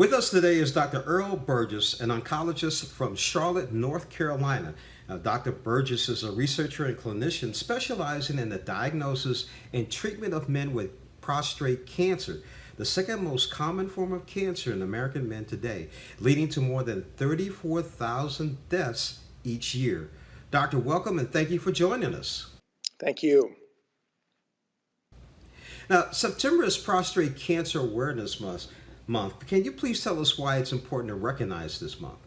With us today is Dr. Earl Burgess, an oncologist from Charlotte, North Carolina. Now, Dr. Burgess is a researcher and clinician specializing in the diagnosis and treatment of men with prostate cancer, the second most common form of cancer in American men today, leading to more than 34,000 deaths each year. Doctor, welcome and thank you for joining us. Thank you. Now, September is Prostate Cancer Awareness Month. Can you please tell us why it's important to recognize this month?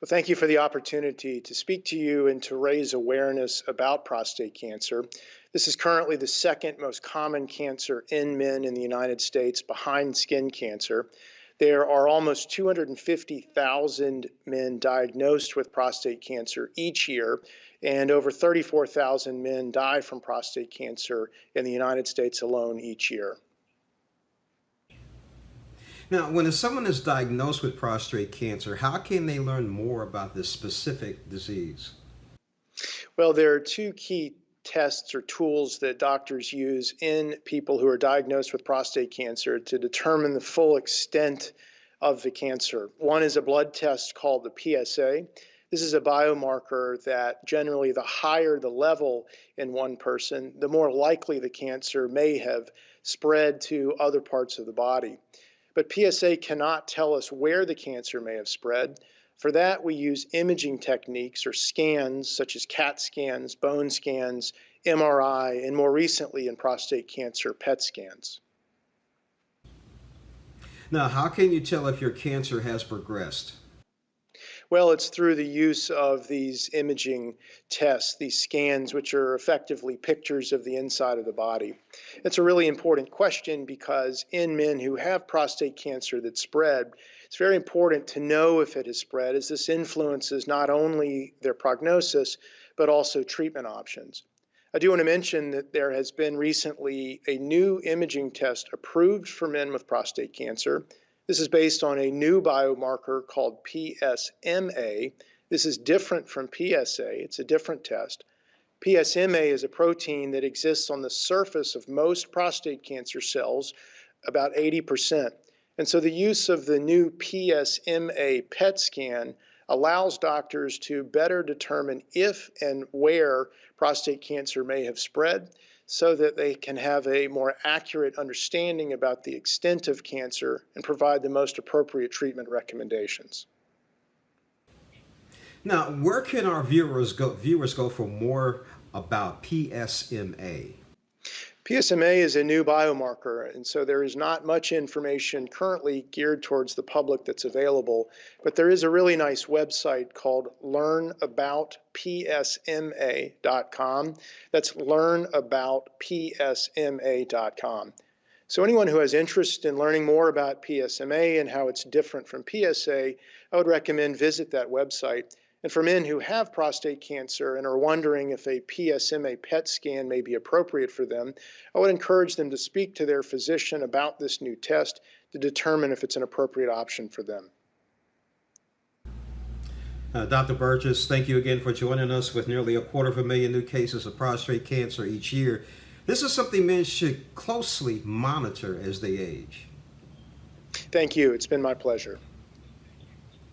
Well, thank you for the opportunity to speak to you and to raise awareness about prostate cancer. This is currently the second most common cancer in men in the United States, behind skin cancer. There are almost 250,000 men diagnosed with prostate cancer each year, and over 34,000 men die from prostate cancer in the United States alone each year. Now, when someone is diagnosed with prostate cancer, how can they learn more about this specific disease? Well, there are two key tests or tools that doctors use in people who are diagnosed with prostate cancer to determine the full extent of the cancer. One is a blood test called the PSA. This is a biomarker that generally the higher the level in one person, the more likely the cancer may have spread to other parts of the body. But PSA cannot tell us where the cancer may have spread. For that, we use imaging techniques or scans such as CAT scans, bone scans, MRI, and more recently in prostate cancer, PET scans. Now, how can you tell if your cancer has progressed? Well, it's through the use of these imaging tests, these scans, which are effectively pictures of the inside of the body. It's a really important question because in men who have prostate cancer that spread, it's very important to know if it has spread, as this influences not only their prognosis, but also treatment options. I do want to mention that there has been recently a new imaging test approved for men with prostate cancer. This is based on a new biomarker called PSMA. This is different from PSA. It's a different test. PSMA is a protein that exists on the surface of most prostate cancer cells, about 80%. And so the use of the new PSMA PET scan allows doctors to better determine if and where prostate cancer may have spread, so that they can have a more accurate understanding about the extent of cancer and provide the most appropriate treatment recommendations. Now, where can our viewers go for more about PSMA? PSMA is a new biomarker, and so there is not much information currently geared towards the public that's available, but there is a really nice website called learnaboutpsma.com. That's learnaboutpsma.com. So anyone who has interest in learning more about PSMA and how it's different from PSA, I would recommend visit that website. And for men who have prostate cancer and are wondering if a PSMA PET scan may be appropriate for them, I would encourage them to speak to their physician about this new test to determine if it's an appropriate option for them. Dr. Burgess, thank you again for joining us. With nearly 250,000 new cases of prostate cancer each year, this is something men should closely monitor as they age. Thank you. It's been my pleasure.